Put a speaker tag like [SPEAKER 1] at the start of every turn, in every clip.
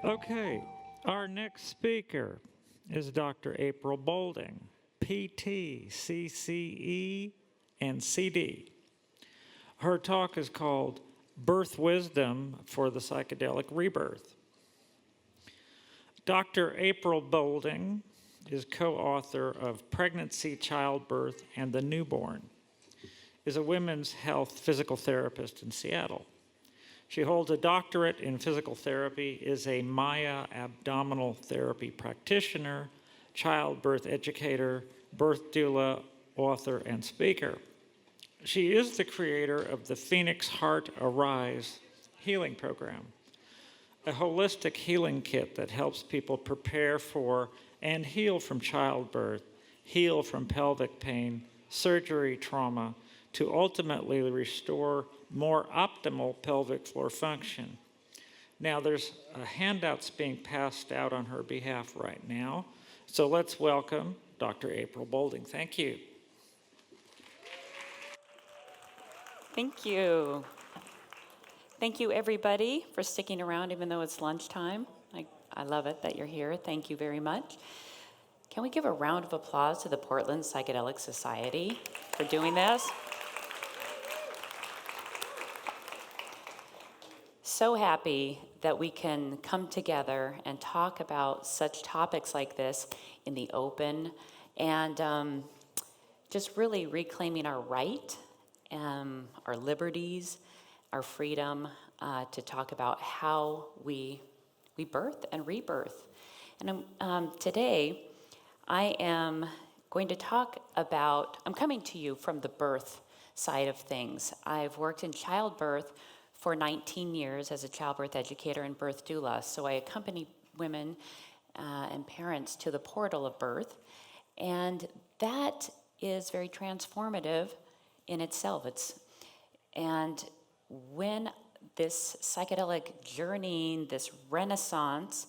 [SPEAKER 1] Okay, our next speaker is Dr. April Boulding, PT, CCE, and CD. Her talk is called Birth Wisdom for the Psychedelic Rebirth. Dr. April Boulding is co-author of Pregnancy, Childbirth, and the Newborn, is a women's health physical therapist in Seattle. She holds a doctorate in physical therapy, is a Maya abdominal therapy practitioner, childbirth educator, birth doula, author, and speaker. She is the creator of the Phoenix Heart Arise healing program, a holistic healing kit that helps people prepare for and heal from childbirth, heal from pelvic pain, surgery, trauma, to ultimately restore more optimal pelvic floor function. Now there's handouts being passed out on her behalf right now. So let's welcome Dr. April Boulding. Thank you.
[SPEAKER 2] Thank you. Thank you, everybody, for sticking around even though it's lunchtime. I love it that you're here. Thank you very much. Can we give a round of applause to the Portland Psychedelic Society for doing this? So happy that we can come together and talk about such topics like this in the open and just really reclaiming our right, our liberties, our freedom to talk about how we birth and rebirth. And today I am going to talk about, I'm coming to you from the birth side of things. I've worked in childbirth for 19 years as a childbirth educator and birth doula. So I accompany women and parents to the portal of birth. And that is very transformative in itself. And when this psychedelic journey, this renaissance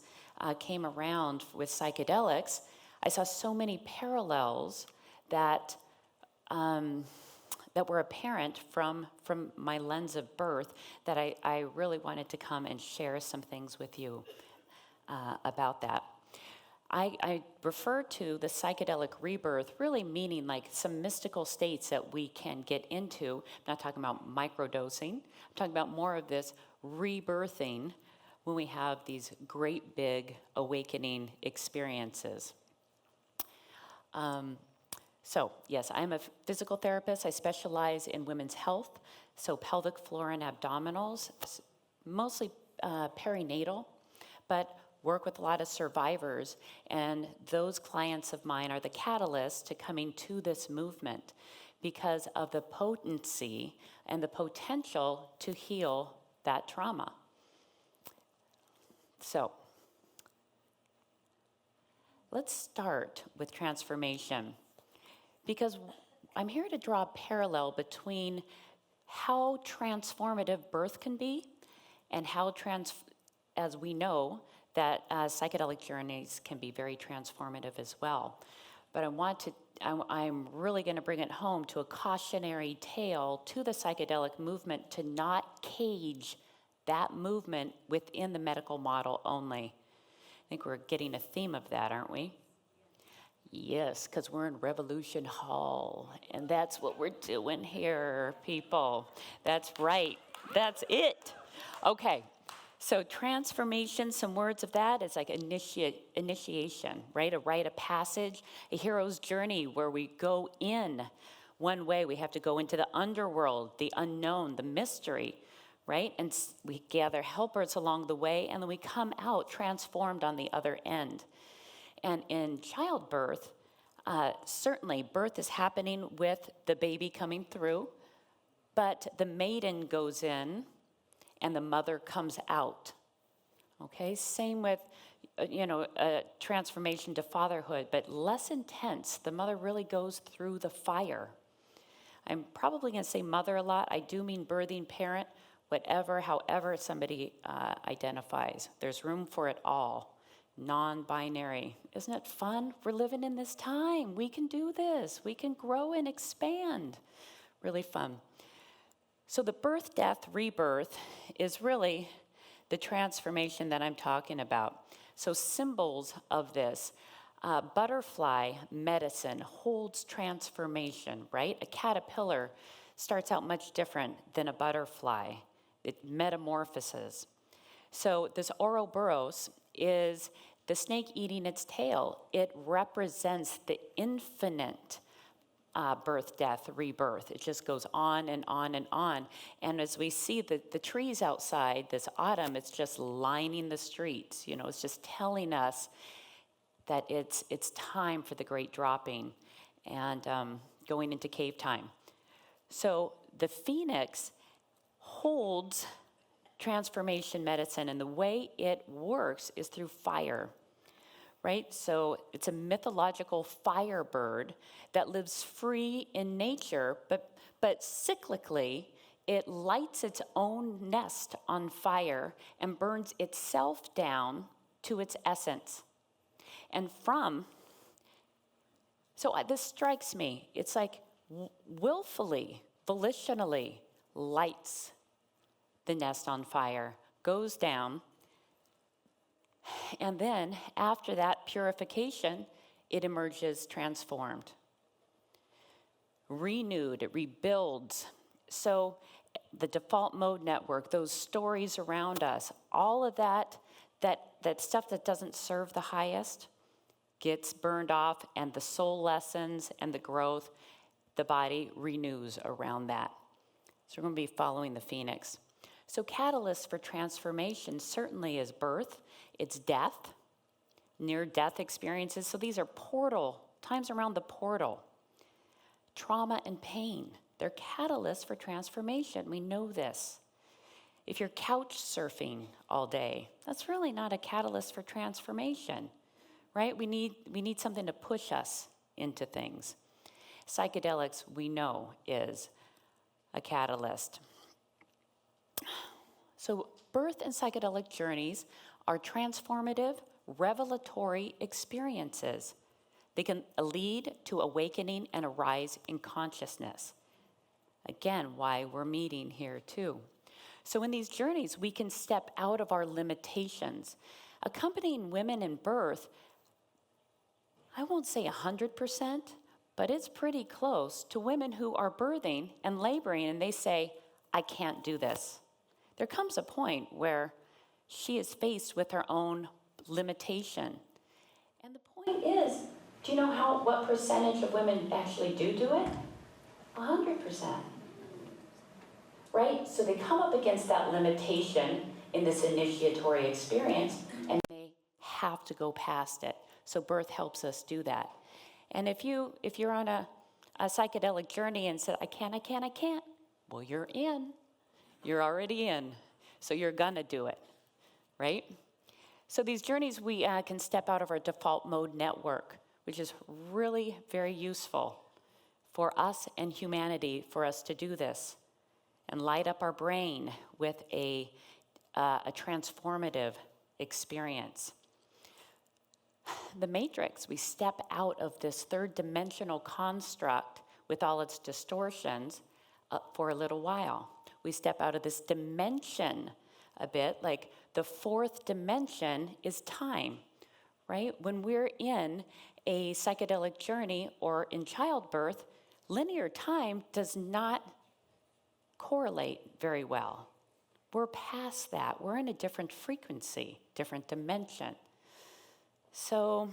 [SPEAKER 2] came around with psychedelics, I saw so many parallels that that were apparent from my lens of birth that I really wanted to come and share some things with you about that. I refer to the psychedelic rebirth really meaning like some mystical states that we can get into. I'm not talking about microdosing. I'm talking about more of this rebirthing when we have these great big awakening experiences. So yes, I'm a physical therapist. I specialize in women's health, so pelvic floor and abdominals, mostly perinatal, but work with a lot of survivors, and those clients of mine are the catalyst to coming to this movement because of the potency and the potential to heal that trauma. So let's start with transformation, because I'm here to draw a parallel between how transformative birth can be and how, as we know, that psychedelic journeys can be very transformative as well. But I'm really gonna bring it home to a cautionary tale to the psychedelic movement to not cage that movement within the medical model only. I think we're getting a theme of that, aren't we? Yes, because we're in Revolution Hall, and that's what we're doing here, people. That's right, that's it. Okay, so transformation, some words of that is like initiation, right? A rite of passage, a hero's journey where we go in one way. We have to go into the underworld, the unknown, the mystery, right? And we gather helpers along the way, and then we come out transformed on the other end. And in childbirth, certainly birth is happening with the baby coming through, but the maiden goes in and the mother comes out. Okay, same with, a transformation to fatherhood, but less intense. The mother really goes through the fire. I'm probably gonna say mother a lot. I do mean birthing parent, whatever, however somebody identifies. There's room for it all. Non-binary. Isn't it fun? We're living in this time. We can do this. We can grow and expand. Really fun. So the birth, death, rebirth is really the transformation that I'm talking about. So symbols of this, butterfly medicine holds transformation, right? A caterpillar starts out much different than a butterfly. It metamorphoses. So this Ouroboros is the snake eating its tail. It represents the infinite birth, death, rebirth. It just goes on and on and on. And as we see the trees outside this autumn, it's just lining the streets. It's just telling us that it's time for the great dropping and going into cave time. So the phoenix holds transformation medicine, and the way it works is through fire. Right? So it's a mythological firebird that lives free in nature, but cyclically, it lights its own nest on fire and burns itself down to its essence. And this strikes me, it's like willfully, volitionally lights the nest on fire, goes down, and then after that purification, it emerges transformed, renewed, it rebuilds. So the default mode network, those stories around us, all of that stuff that doesn't serve the highest gets burned off, and the soul lessons and the growth, the body renews around that. So we're going to be following the phoenix. So catalyst for transformation certainly is birth, it's death, near-death experiences. So these are times around the portal. Trauma and pain, they're catalysts for transformation. We know this. If you're couch surfing all day, that's really not a catalyst for transformation, right? We need something to push us into things. Psychedelics, we know, is a catalyst. So birth and psychedelic journeys are transformative, revelatory experiences. They can lead to awakening and a rise in consciousness. Again, why we're meeting here too. So in these journeys, we can step out of our limitations. Accompanying women in birth, I won't say 100%, but it's pretty close to women who are birthing and laboring, and they say, I can't do this. There comes a point where she is faced with her own limitation. And the point is, do you know what percentage of women actually do it? 100%. Right? So they come up against that limitation in this initiatory experience, and they have to go past it. So birth helps us do that. And if you're on a psychedelic journey and said, I can't, well, you're in. You're already in. So you're gonna do it, right? So these journeys, we can step out of our default mode network, which is really very useful for us and humanity for us to do this and light up our brain with a transformative experience. The matrix, we step out of this third dimensional construct with all its distortions for a little while. We step out of this dimension a bit, like the fourth dimension is time, right? When we're in a psychedelic journey or in childbirth, linear time does not correlate very well. We're past that. We're in a different frequency, different dimension. So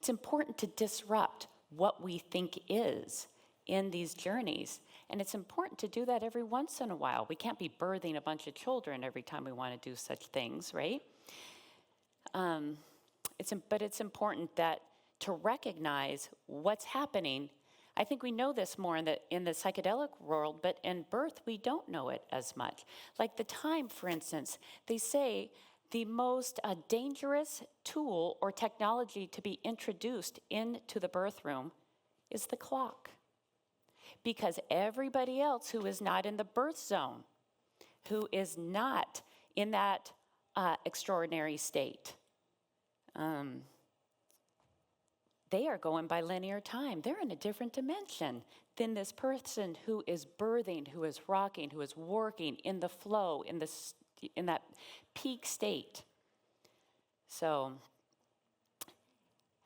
[SPEAKER 2] it's important to disrupt what we think is in these journeys. And it's important to do that every once in a while. We can't be birthing a bunch of children every time we want to do such things, right? But it's important that to recognize what's happening. I think we know this more in the psychedelic world, but in birth, we don't know it as much. Like the time, for instance, they say the most dangerous tool or technology to be introduced into the birth room is the clock. Because everybody else who is not in the birth zone, who is not in that extraordinary state, they are going by linear time. They're in a different dimension. than this person who is birthing, who is rocking, who is working in the flow, in that peak state. So,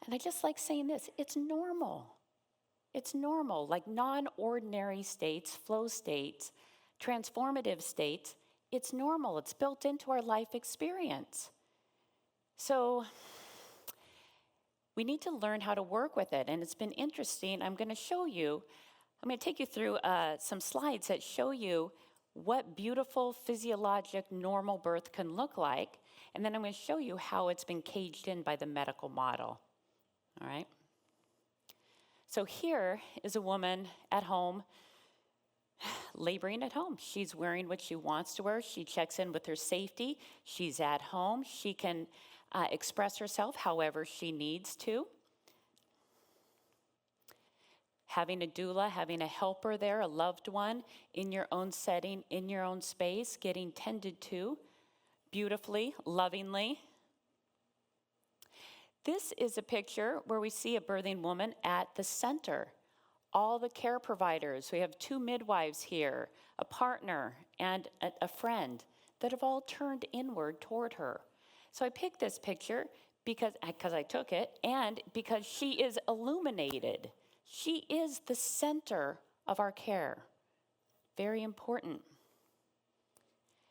[SPEAKER 2] and I just like saying this, it's normal. It's normal, like non-ordinary states, flow states, transformative states, it's normal. It's built into our life experience. So we need to learn how to work with it, and it's been interesting. I'm going to take you through some slides that show you what beautiful physiologic normal birth can look like, and then I'm going to show you how it's been caged in by the medical model. All right? So here is a woman at home, laboring at home. She's wearing what she wants to wear. She checks in with her safety. She's at home. She can express herself however she needs to. Having a doula, having a helper there, a loved one, in your own setting, in your own space, getting tended to beautifully, lovingly. This is a picture where we see a birthing woman at the center. All the care providers, we have 2 midwives here, a partner and a friend that have all turned inward toward her. So I picked this picture because I took it and because she is illuminated. She is the center of our care. Very important.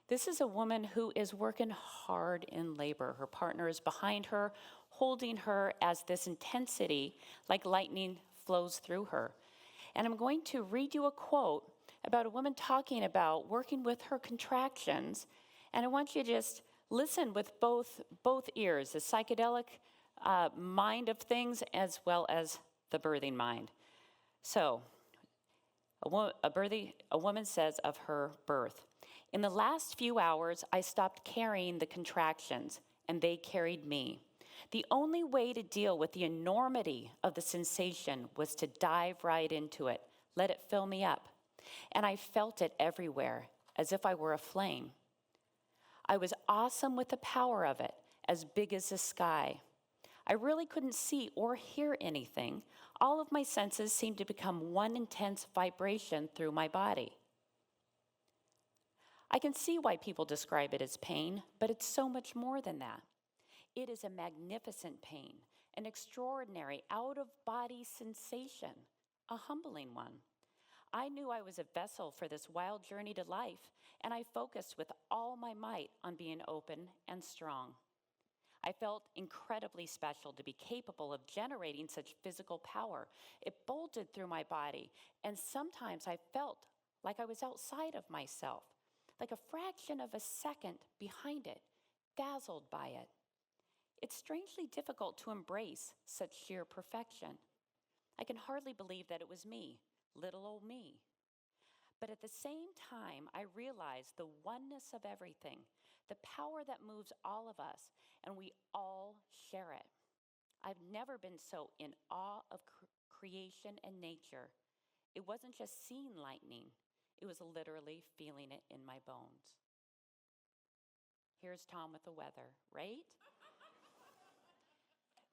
[SPEAKER 2] This is a woman who is working hard in labor. Her partner is behind her, holding her as this intensity, like lightning, flows through her. And I'm going to read you a quote about a woman talking about working with her contractions. And I want you to just listen with both ears, the psychedelic mind of things as well as the birthing mind. So, a woman says of her birth, "In the last few hours, I stopped carrying the contractions, and they carried me. The only way to deal with the enormity of the sensation was to dive right into it, let it fill me up. And I felt it everywhere, as if I were a flame. I was awesome with the power of it, as big as the sky. I really couldn't see or hear anything. All of my senses seemed to become one intense vibration through my body. I can see why people describe it as pain, but it's so much more than that. It is a magnificent pain, an extraordinary out-of-body sensation, a humbling one. I knew I was a vessel for this wild journey to life, and I focused with all my might on being open and strong. I felt incredibly special to be capable of generating such physical power. It bolted through my body, and sometimes I felt like I was outside of myself, like a fraction of a second behind it, dazzled by it. It's strangely difficult to embrace such sheer perfection. I can hardly believe that it was me, little old me. But at the same time, I realized the oneness of everything, the power that moves all of us, and we all share it. I've never been so in awe of creation and nature. It wasn't just seeing lightning, it was literally feeling it in my bones." Here's Tom with the weather, right?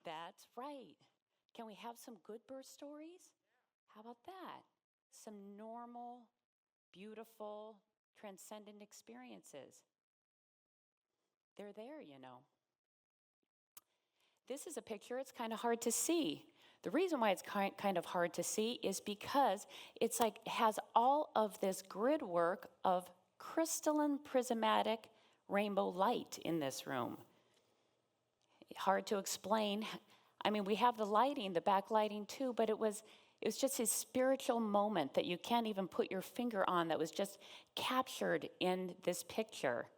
[SPEAKER 2] That's right. Can we have some good birth stories? How about that? Some normal, beautiful, transcendent experiences. They're there, you know. This is a picture, it's kind of hard to see. The reason why it's kind of hard to see is because it's like it has all of this grid work of crystalline prismatic rainbow light in this room. Hard to explain. I mean, we have the lighting, the backlighting too, but it was just a spiritual moment that you can't even put your finger on that was just captured in this picture.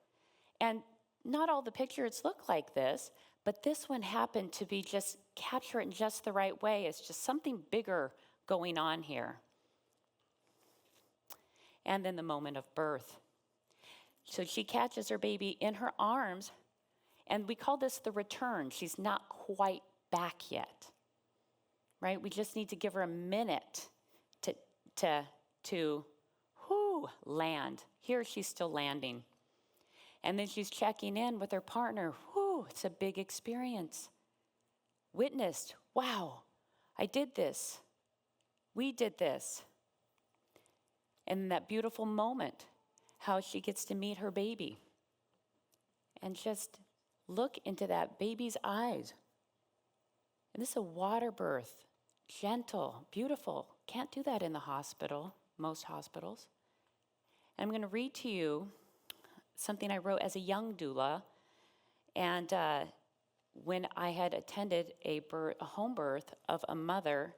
[SPEAKER 2] And not all the pictures look like this, but this one happened to be just capture it in just the right way. It's just something bigger going on here. And then the moment of birth. So she catches her baby in her arms, and we call this the return. She's not quite back yet, right? We just need to give her a minute to land. Here she's still landing. And then she's checking in with her partner. It's a big experience. Witnessed, wow, I did this. We did this. And that beautiful moment, how she gets to meet her baby. And just look into that baby's eyes. And this is a water birth, gentle, beautiful. Can't do that in the hospital, most hospitals. And I'm going to read to you something I wrote as a young doula. And when I had attended a home birth of a mother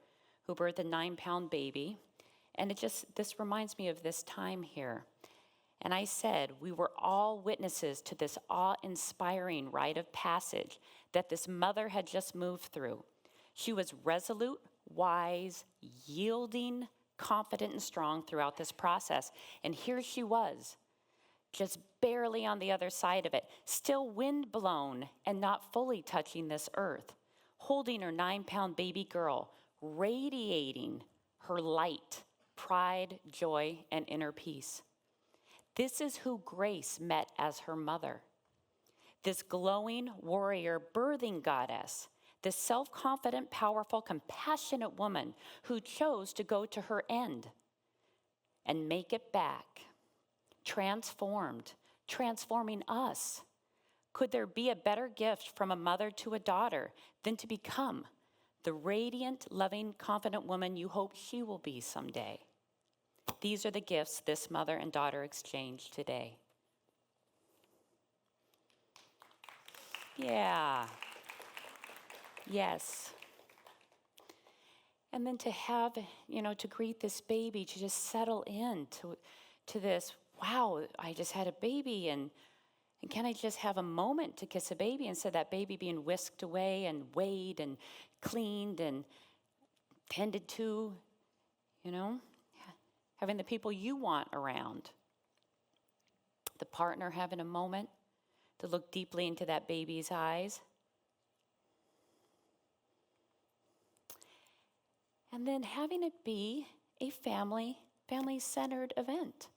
[SPEAKER 2] who birthed a 9-pound baby, and this reminds me of this time here. And I said, we were all witnesses to this awe-inspiring rite of passage that this mother had just moved through. She was resolute, wise, yielding, confident, and strong throughout this process. And here she was, just barely on the other side of it, still wind-blown and not fully touching this earth, holding her 9-pound baby girl, radiating her light, pride, joy, and inner peace. This is who Grace met as her mother. This glowing warrior birthing goddess, this self-confident, powerful, compassionate woman who chose to go to her end and make it back, transformed, transforming us. Could there be a better gift from a mother to a daughter than to become the radiant, loving, confident woman you hope she will be someday? These are the gifts this mother and daughter exchange today. Yeah. Yes. And then to have, to greet this baby, to just settle in to this, wow, I just had a baby, and can I just have a moment to kiss a baby instead of that baby being whisked away and weighed and cleaned and tended to, having the people you want around. The partner having a moment to look deeply into that baby's eyes. And then having it be a family-centered event.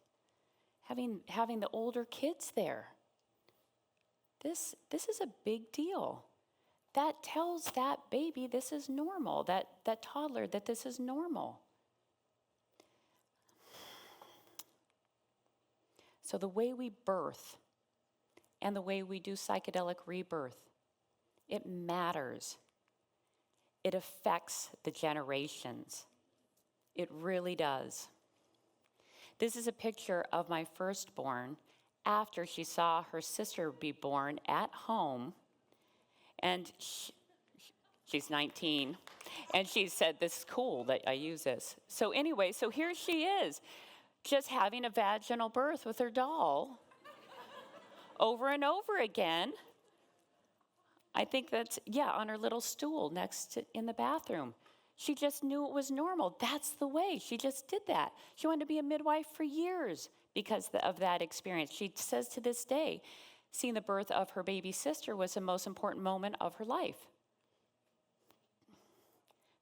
[SPEAKER 2] Having the older kids there. This is a big deal. That tells that baby this is normal, that toddler that this is normal. So the way we birth and the way we do psychedelic rebirth, it matters. It affects the generations. It really does. This is a picture of my firstborn after she saw her sister be born at home. And she's 19. And she said, this is cool that I use this. So anyway, so here she is, just having a vaginal birth with her doll over and over again. I think that's, on her little stool in the bathroom. She just knew it was normal. That's the way. She just did that. She wanted to be a midwife for years because of that experience. She says to this day, seeing the birth of her baby sister was the most important moment of her life.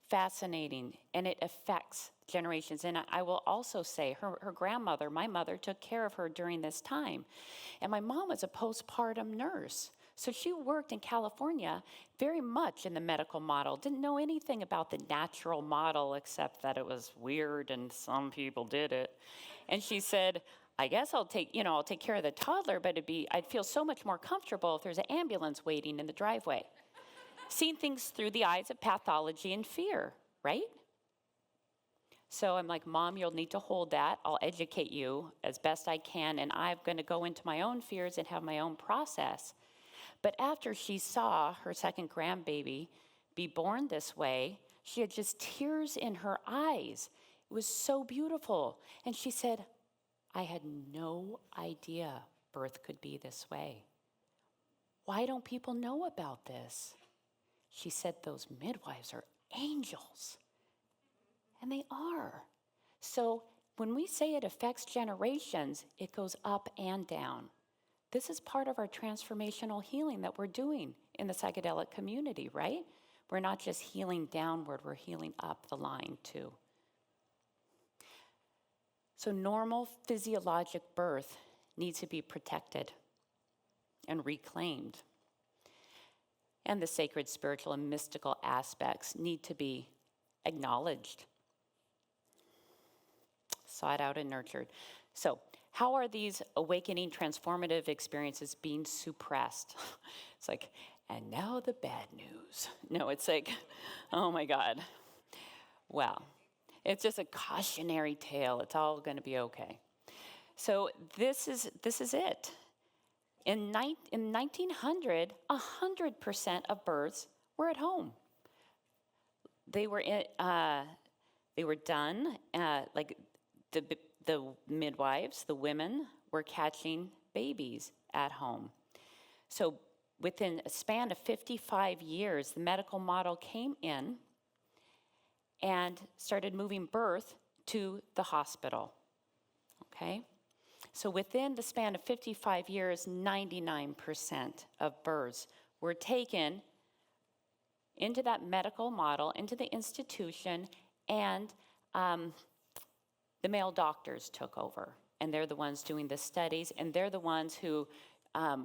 [SPEAKER 2] Fascinating, and it affects generations. And I will also say her grandmother, my mother, took care of her during this time. And my mom was a postpartum nurse. So she worked in California very much in the medical model, didn't know anything about the natural model except that it was weird and some people did it. And she said, I guess I'll take care of the toddler, but I'd feel so much more comfortable if there's an ambulance waiting in the driveway. Seeing things through the eyes of pathology and fear, right? So I'm like, Mom, you'll need to hold that. I'll educate you as best I can, and I'm going to go into my own fears and have my own process. But after she saw her second grandbaby be born this way, she had just tears in her eyes. It was so beautiful. And she said, I had no idea birth could be this way. Why don't people know about this? She said, those midwives are angels. And they are. So when we say it affects generations, it goes up and down. This is part of our transformational healing that we're doing in the psychedelic community, right? We're not just healing downward, we're healing up the line too. So normal physiologic birth needs to be protected and reclaimed. And the sacred, spiritual, and mystical aspects need to be acknowledged. sought out and nurtured. So how are these awakening transformative experiences being suppressed? It's like, and now the bad news. No, it's like, oh my God. Well, it's just a cautionary tale. It's all going to be okay. So this is it. In 1900, 100% of births were at home. They were done, like the midwives, the women were catching babies at home. So within a span of 55 years, the medical model came in and started moving birth to the hospital, okay? So within the span of 55 years, 99% of births were taken into that medical model, into the institution, and the male doctors took over. And they're the ones doing the studies, and they're the ones who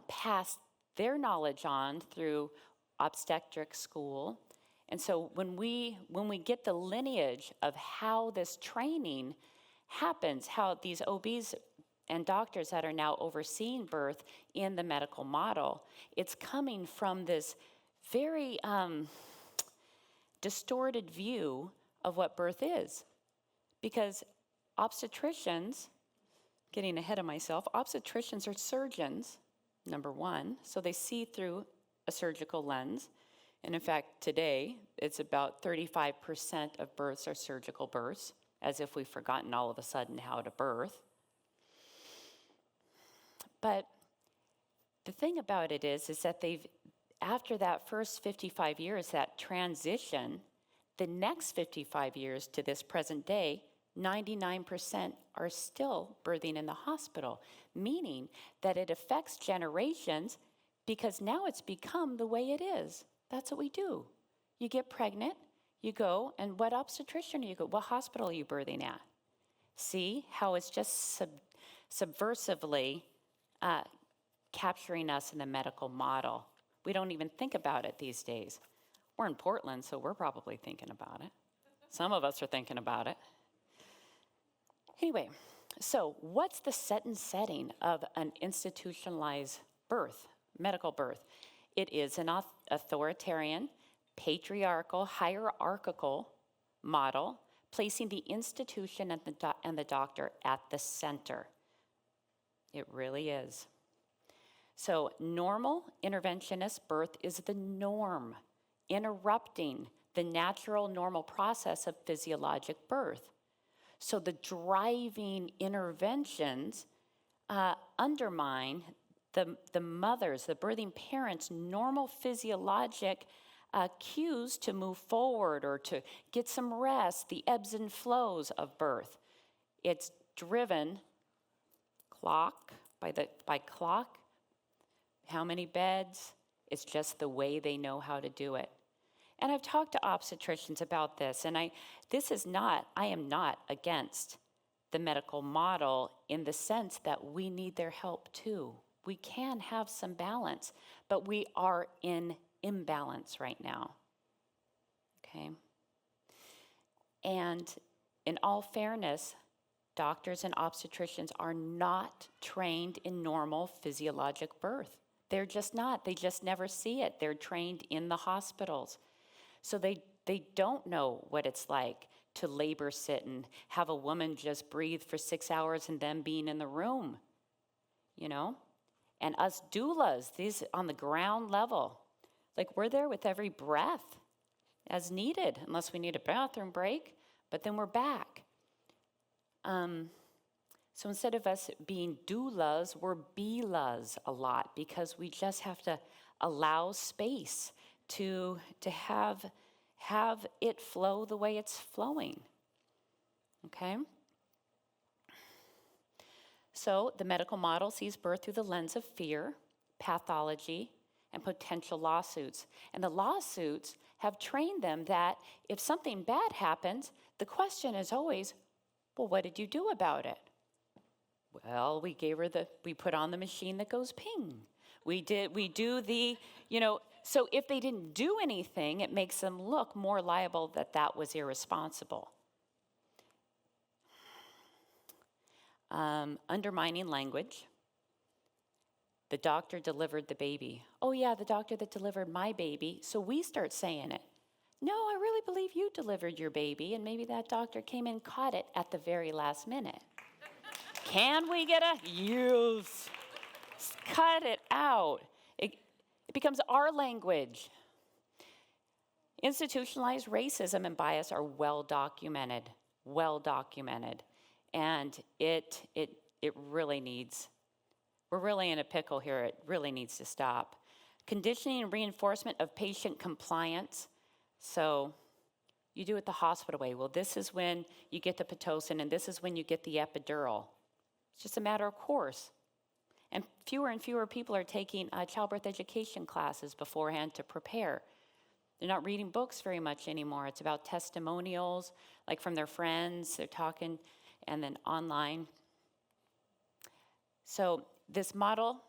[SPEAKER 2] passed their knowledge on through obstetric school. And so when we get the lineage of how this training happens, how these OBs and doctors that are now overseeing birth in the medical model, it's coming from this very distorted view of what birth is. Because obstetricians, getting ahead of myself, obstetricians are surgeons, number one, so they see through a surgical lens. And in fact, today, it's about 35% of births are surgical births, as if we've forgotten all of a sudden how to birth. But the thing about it is that after that first 55 years, that transition, the next 55 years to this present day, 99% are still birthing in the hospital, meaning that it affects generations because now it's become the way it is. That's what we do. You get pregnant, you go, and what obstetrician you go? What hospital are you birthing at? See how it's just subversively capturing us in the medical model. We don't even think about it these days. We're in Portland, so we're probably thinking about it. Some of us are thinking about it. Anyway, so what's the set and setting of an institutionalized birth, medical birth? It is an authoritarian, patriarchal, hierarchical model, placing the institution and the doctor at the center. It really is. So normal interventionist birth is the norm, interrupting the natural normal process of physiologic birth. So the driving interventions undermine the mothers, the birthing parents' normal physiologic cues to move forward or to get some rest, the ebbs and flows of birth. It's driven by clock, how many beds, it's just the way they know how to do it. And I've talked to obstetricians about this, and I am not against the medical model in the sense that we need their help too. We can have some balance, but we are in imbalance right now, okay? And in all fairness, doctors and obstetricians are not trained in normal physiologic birth. They're just not. They just never see it. They're trained in the hospitals. So they don't know what it's like to labor sit and have a woman just breathe for 6 hours and then being in the room, you know? And us doulas, these on the ground level, like we're there with every breath as needed, unless we need a bathroom break, but then we're back. So instead of us being doulas, we're belas a lot because we just have to allow space to have it flow the way it's flowing, okay? So the medical model sees birth through the lens of fear, pathology, and potential lawsuits. And the lawsuits have trained them that if something bad happens, the question is always, well, what did you do about it? Well, we put on the machine that goes ping. So if they didn't do anything, it makes them look more liable that was irresponsible. undermining language. The doctor delivered the baby. Oh yeah, the doctor that delivered my baby. So we start saying it. No, I really believe you delivered your baby, and maybe that doctor came and caught it at the very last minute. Can we get a yes? Cut it out. It becomes our language. Institutionalized racism and bias are well documented, and it really needs. We're really in a pickle here. It really needs to stop. Conditioning and reinforcement of patient compliance. So you do it the hospital way. Well, this is when you get the Pitocin, and this is when you get the epidural. It's just a matter of course. And fewer people are taking childbirth education classes beforehand to prepare. They're not reading books very much anymore. It's about testimonials, like from their friends. They're talking, and then online. So this model,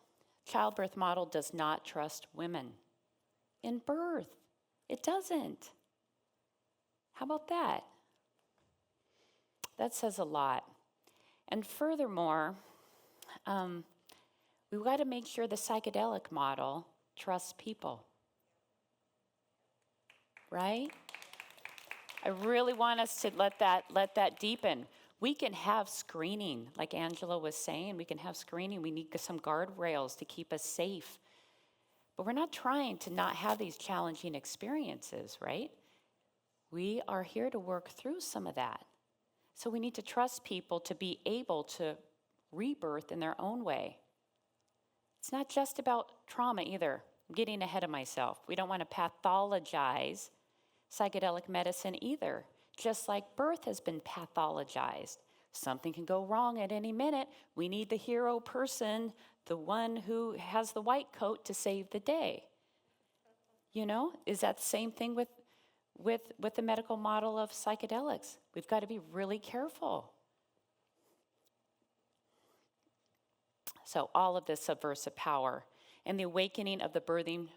[SPEAKER 2] childbirth model, does not trust women in birth. It doesn't. How about that? That says a lot. And furthermore, we've got to make sure the psychedelic model trusts people. Right? I really want us to let that deepen. We can have screening, like Angela was saying, we can have screening. We need some guardrails to keep us safe. But we're not trying to not have these challenging experiences, right? We are here to work through some of that. So we need to trust people to be able to rebirth in their own way. It's not just about trauma either. I'm getting ahead of myself. We don't want to pathologize psychedelic medicine either. Just like birth has been pathologized. Something can go wrong at any minute. We need the hero person, the one who has the white coat to save the day. You know, is that the same thing with the medical model of psychedelics? We've got to be really careful. So all of this subversive power and the awakening of the birthing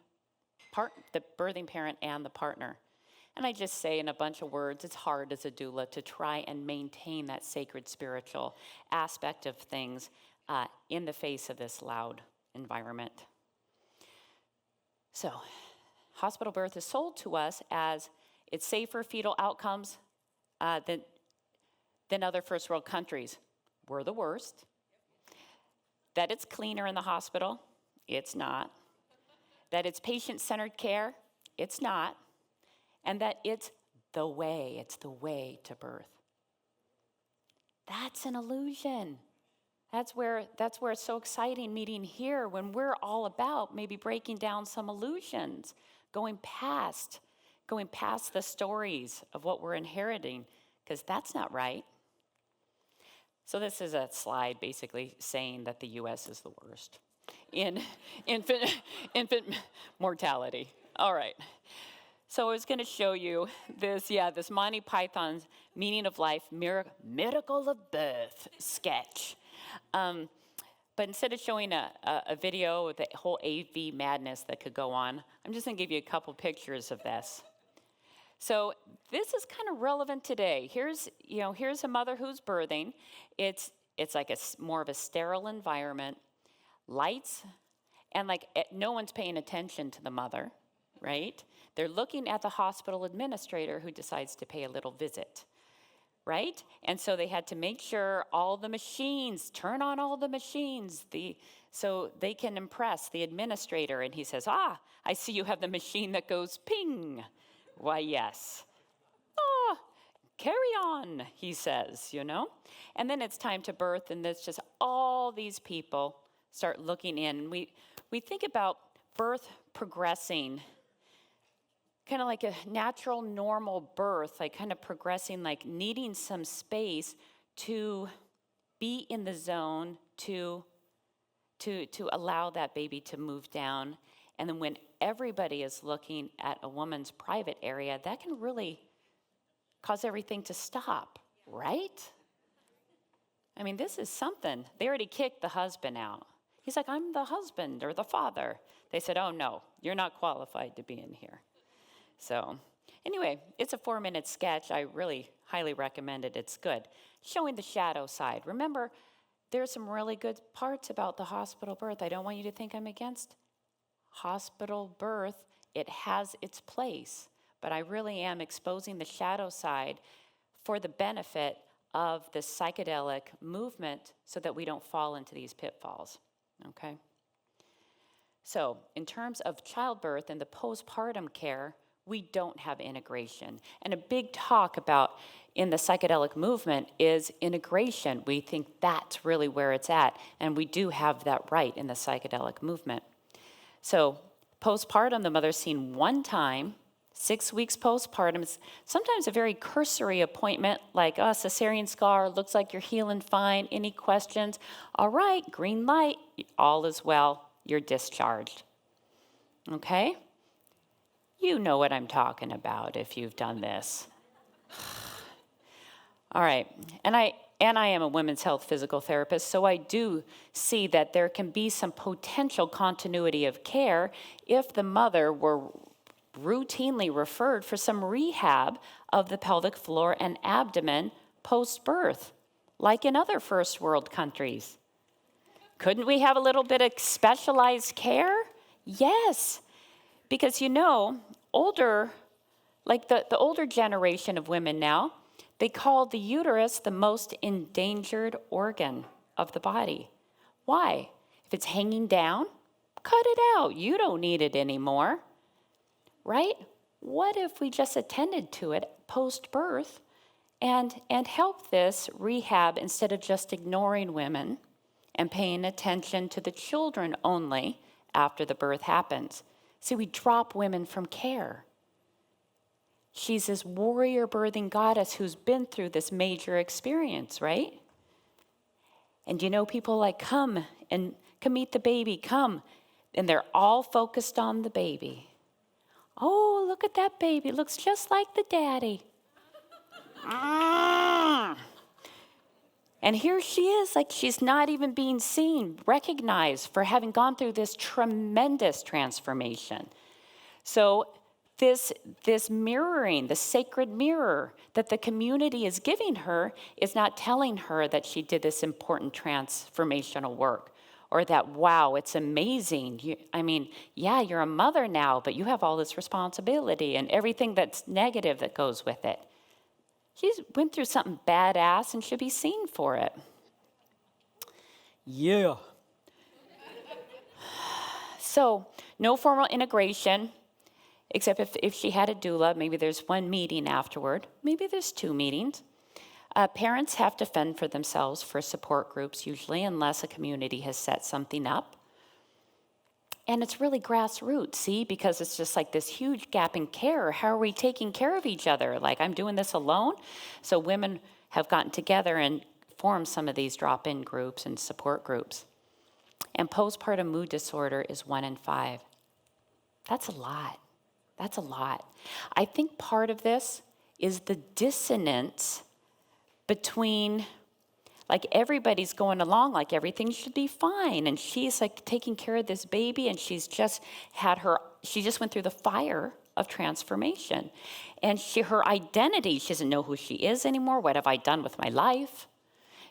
[SPEAKER 2] parent and the partner. And I just say in a bunch of words, it's hard as a doula to try and maintain that sacred spiritual aspect of things in the face of this loud environment. So, hospital birth is sold to us as it's safer fetal outcomes than other first world countries. We're the worst. That it's cleaner in the hospital, it's not. That it's patient-centered care, it's not. And that it's the way to birth. That's an illusion. That's where it's so exciting meeting here when we're all about maybe breaking down some illusions, going past the stories of what we're inheriting, because that's not right. So this is a slide basically saying that the U.S. is the worst in infant mortality. All right. So I was going to show you this Monty Python's Meaning of Life, Miracle of Birth sketch. But instead of showing a video with the whole AV madness that could go on, I'm just going to give you a couple pictures of this. So this is kind of relevant today. Here's a mother who's birthing. It's like more of a sterile environment, lights, and like no one's paying attention to the mother, right? They're looking at the hospital administrator who decides to pay a little visit, right? And so they had to make sure all the machines, turn on all the machines, so they can impress the administrator. And he says, I see you have the machine that goes ping. Why, yes. Carry on, he says, And then it's time to birth, and there's just all these people start looking in. We think about birth progressing kind of like a natural, normal birth, like kind of progressing, like needing some space to be in the zone, to allow that baby to move down. And then when everybody is looking at a woman's private area, that can really cause everything to stop, right? I mean, this is something. They already kicked the husband out. He's like, I'm the husband or the father. They said, oh no, you're not qualified to be in here. So anyway, it's a 4-minute sketch. I really highly recommend it. It's good. Showing the shadow side. Remember, there's some really good parts about the hospital birth. I don't want you to think I'm against hospital birth. It has its place, but I really am exposing the shadow side for the benefit of the psychedelic movement so that we don't fall into these pitfalls, okay? So in terms of childbirth and the postpartum care, we don't have integration. And a big talk about in the psychedelic movement is integration. We think that's really where it's at, and we do have that right in the psychedelic movement. So postpartum, the mother's seen one time, 6 weeks postpartum. It's sometimes a very cursory appointment, like, oh, cesarean scar, looks like you're healing fine. Any questions? All right, green light, all is well, you're discharged. Okay? You know what I'm talking about if you've done this. All right, and I am a women's health physical therapist, so I do see that there can be some potential continuity of care if the mother were routinely referred for some rehab of the pelvic floor and abdomen post-birth, like in other first world countries. Couldn't we have a little bit of specialized care? Yes, because older, like the older generation of women now, they call the uterus the most endangered organ of the body. Why? If it's hanging down, cut it out. You don't need it anymore, right? What if we just attended to it post-birth and help this rehab instead of just ignoring women and paying attention to the children only after the birth happens? See, we drop women from care. She's this warrior birthing goddess who's been through this major experience, right? And people like, come meet the baby, come. And they're all focused on the baby. Oh, look at that baby, looks just like the daddy. And here she is, like she's not even being seen, recognized for having gone through this tremendous transformation. So this mirroring, the sacred mirror that the community is giving her is not telling her that she did this important transformational work or that, wow, it's amazing. You're a mother now, but you have all this responsibility and everything that's negative that goes with it. She's went through something badass and should be seen for it. Yeah. So, no formal integration. Except if she had a doula, maybe there's one meeting afterward. Maybe there's 2 meetings. Parents have to fend for themselves for support groups usually, unless a community has set something up. And it's really grassroots, see, because it's just like this huge gap in care. How are we taking care of each other? Like, I'm doing this alone? So women have gotten together and formed some of these drop-in groups and support groups. And postpartum mood disorder is 1 in 5. That's a lot. That's a lot. I think part of this is the dissonance between, like, everybody's going along like everything should be fine, and she's like taking care of this baby, and she just went through the fire of transformation. And her identity, she doesn't know who she is anymore. What have I done with my life?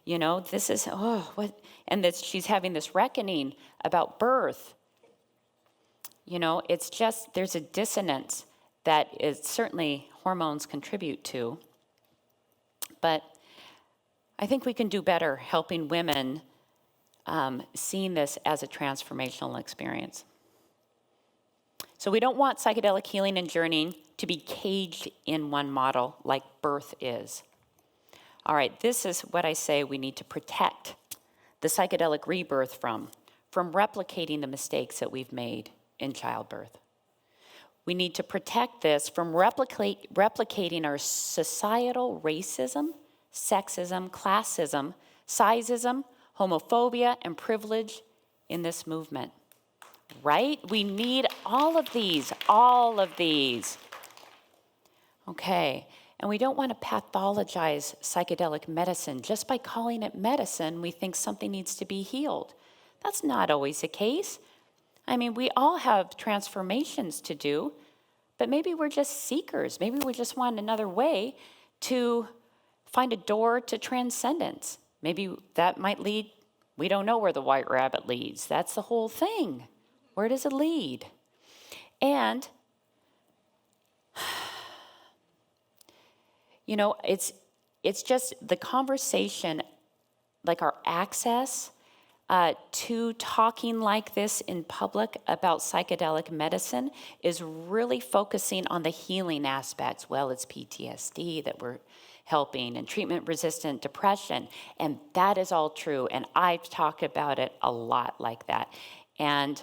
[SPEAKER 2] This is, what? And she's having this reckoning about birth. It's just, there's a dissonance that is certainly hormones contribute to. But I think we can do better helping women seeing this as a transformational experience. So we don't want psychedelic healing and journeying to be caged in one model like birth is. All right, this is what I say we need to protect the psychedelic rebirth from replicating the mistakes that we've made in childbirth. We need to protect this from replicating our societal racism, sexism, classism, sizeism, homophobia, and privilege in this movement. Right? We need all of these. Okay, and we don't want to pathologize psychedelic medicine. Just by calling it medicine, we think something needs to be healed. That's not always the case. We all have transformations to do, but maybe we're just seekers. Maybe we just want another way to find a door to transcendence. Maybe that might lead We don't know where the white rabbit leads. That's the whole thing. Where does it lead? And, you know, it's just the conversation, like our access to talking like this in public about psychedelic medicine is really focusing on the healing aspects. Well, it's PTSD that we're helping and treatment-resistant depression, and that is all true, and I've talked about it a lot like that. And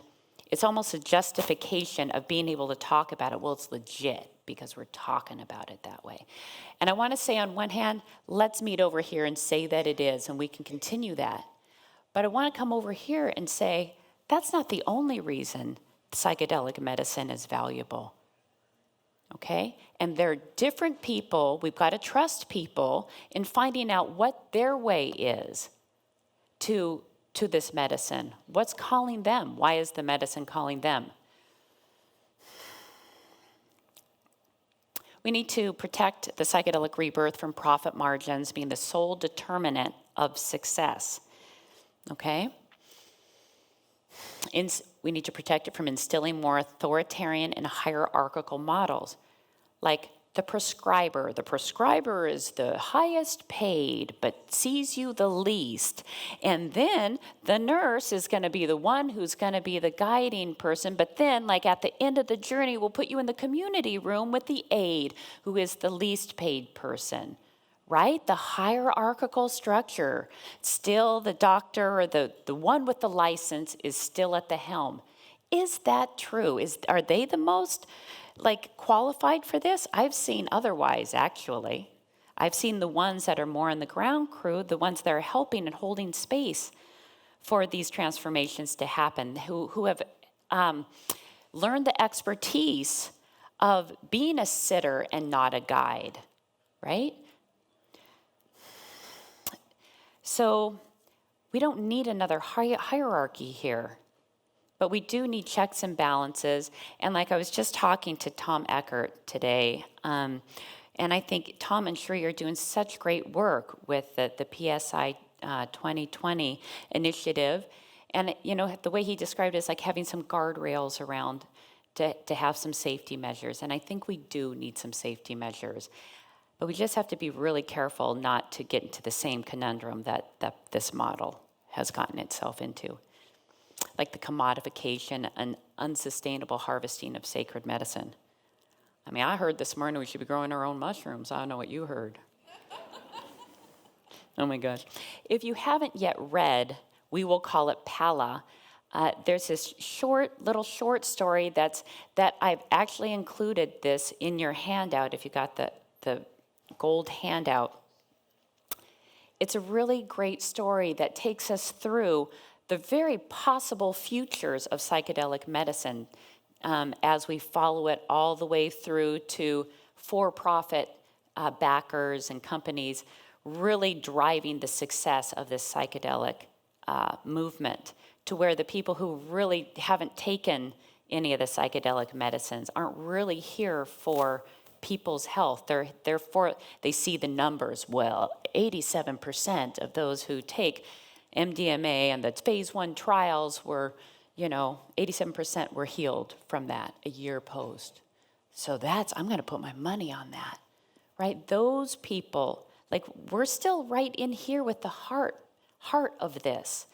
[SPEAKER 2] it's almost a justification of being able to talk about it. Well, it's legit because we're talking about it that way. And I want to say on one hand, let's meet over here and say that it is, and we can continue that. But I want to come over here and say, that's not the only reason psychedelic medicine is valuable, okay? And there are different people, we've got to trust people in finding out what their way is to this medicine. What's calling them? Why is the medicine calling them? We need to protect the psychedelic rebirth from profit margins being the sole determinant of success. Okay? We need to protect it from instilling more authoritarian and hierarchical models, like the prescriber. The prescriber is the highest paid, but sees you the least. And then the nurse is going to be the one who's going to be the guiding person, but then, like at the end of the journey, we'll put you in the community room with the aide, who is the least paid person. Right? The hierarchical structure. Still the doctor or the one with the license is still at the helm. Is that true? Are they the most qualified for this? I've seen otherwise, actually. I've seen the ones that are more in the ground crew, the ones that are helping and holding space for these transformations to happen, who have learned the expertise of being a sitter and not a guide, right? So we don't need another hierarchy here, but we do need checks and balances. And like I was just talking to Tom Eckert today, and I think Tom and Sri are doing such great work with the PSI 2020 initiative. And you know, the way he described it is like having some guardrails around to have some safety measures. And I think we do need some safety measures. But we just have to be really careful not to get into the same conundrum that this model has gotten itself into, like the commodification and unsustainable harvesting of sacred medicine. I mean, I heard this morning we should be growing our own mushrooms. I don't know what you heard. Oh my gosh. If you haven't yet read, we will call it Pala. There's this little short story that I've actually included this in your handout if you got the gold handout. It's a really great story that takes us through the very possible futures of psychedelic medicine as we follow it all the way through to for-profit backers and companies really driving the success of this psychedelic movement, to where the people who really haven't taken any of the psychedelic medicines aren't really here for people's health. They see the numbers. Well, 87% of those who take MDMA and the phase 1 trials were, 87% were healed from that a year post. So I'm going to put my money on that, right? Those people, we're still right in here with the heart of this.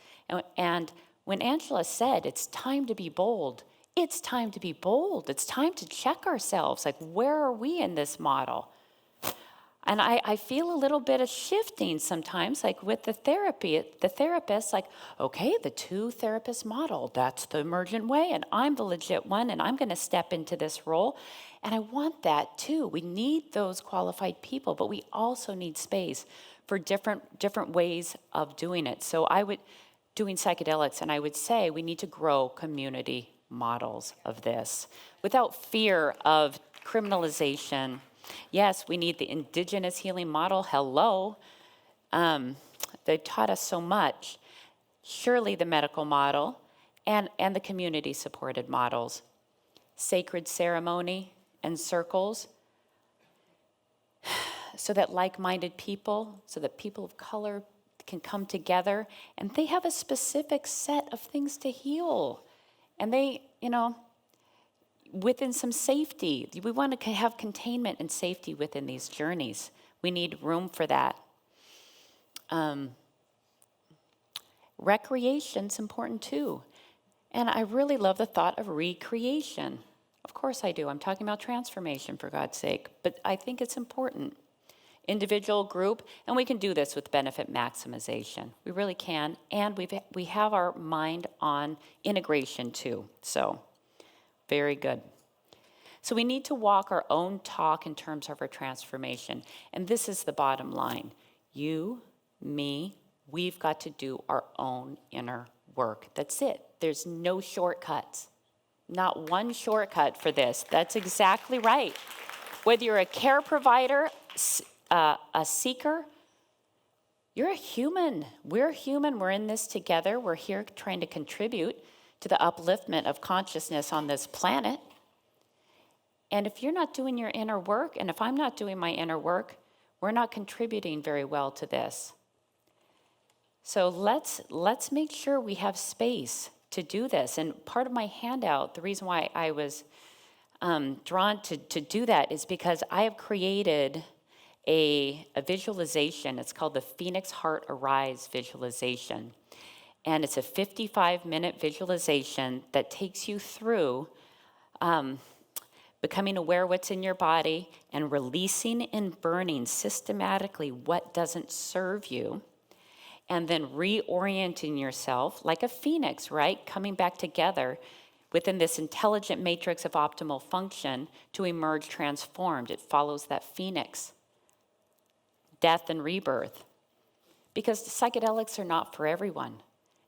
[SPEAKER 2] And when Angela said, it's time to be bold, it's time to be bold. It's time to check ourselves. Where are we in this model? And I feel a little bit of shifting sometimes, with the therapist, okay, the 2-therapist model, that's the emergent way, and I'm the legit one, and I'm going to step into this role. And I want that too. We need those qualified people, but we also need space for different ways of doing it. So doing psychedelics, and I would say we need to grow community models of this without fear of criminalization. Yes, we need the indigenous healing model. Hello. They taught us so much. Surely the medical model and the community-supported models. Sacred ceremony and circles, so that like-minded people, so that people of color can come together, and they have a specific set of things to heal. And they, within some safety. We want to have containment and safety within these journeys. We need room for that. Recreation's important too. And I really love the thought of recreation. Of course I do. I'm talking about transformation, for God's sake. But I think it's important. Individual, group, and we can do this with benefit maximization. We really can. And we have our mind on integration too. So, very good. So we need to walk our own talk in terms of our transformation. And this is the bottom line. You, me, we've got to do our own inner work. That's it. There's no shortcuts. Not one shortcut for this. That's exactly right. Whether you're a care provider, a seeker, you're a human. We're human. We're in this together. We're here trying to contribute to the upliftment of consciousness on this planet. And if you're not doing your inner work, and if I'm not doing my inner work, we're not contributing very well to this. So let's make sure we have space to do this. And part of my handout, the reason why I was drawn to do that is because I have created a visualization. It's called the Phoenix Heart Arise visualization. And it's a 55-minute visualization that takes you through becoming aware what's in your body and releasing and burning systematically what doesn't serve you, and then reorienting yourself like a phoenix, right? Coming back together within this intelligent matrix of optimal function to emerge transformed. It follows that phoenix. Death and rebirth. Because the psychedelics are not for everyone.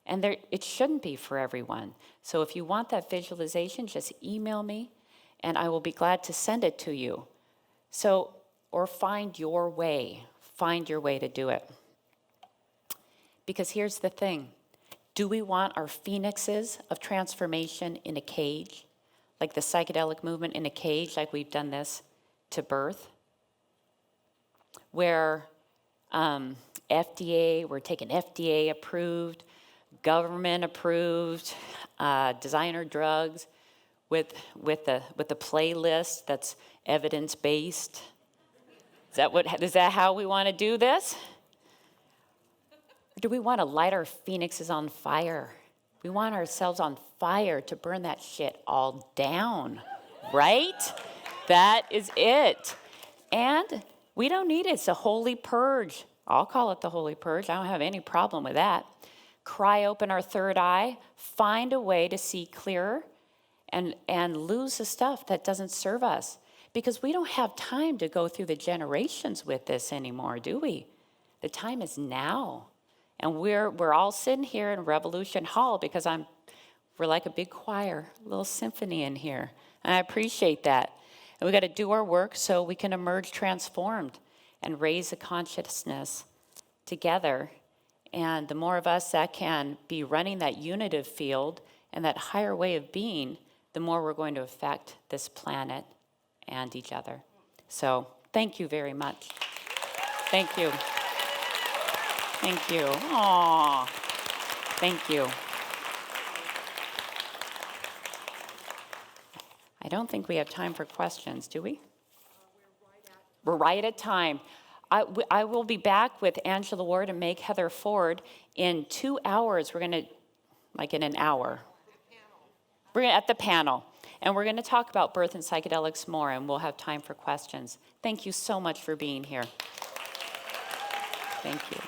[SPEAKER 2] And it shouldn't be for everyone. So if you want that visualization, just email me and I will be glad to send it to you. So, or find your way to do it. Because here's the thing. Do we want our phoenixes of transformation in a cage? Like the psychedelic movement in a cage, like we've done this to birth? Where we're taking FDA approved, government approved, designer drugs with a playlist that's evidence based. Is that how we want to do this? Or do we want to light our phoenixes on fire? We want ourselves on fire to burn that shit all down, right? That is it. And we don't need it. It's a holy purge. I'll call it the holy purge. I don't have any problem with that. Cry open our third eye, find a way to see clearer, and lose the stuff that doesn't serve us. Because we don't have time to go through the generations with this anymore, do we? The time is now. And we're all sitting here in Revolution Hall because we're like a big choir, a little symphony in here. And I appreciate that. And we got to do our work so we can emerge transformed and raise a consciousness together. And the more of us that can be running that unitive field and that higher way of being, the more we're going to affect this planet and each other. So thank you very much. Thank you. Thank you. Aw, thank you. I don't think we have time for questions, do we? We're right at time. I will be back with Angela Ward and Meg Heather Ford in 2 hours. We're going to, like in an hour. We're at the panel. And we're going to talk about birth and psychedelics more, and we'll have time for questions. Thank you so much for being here. Thank you.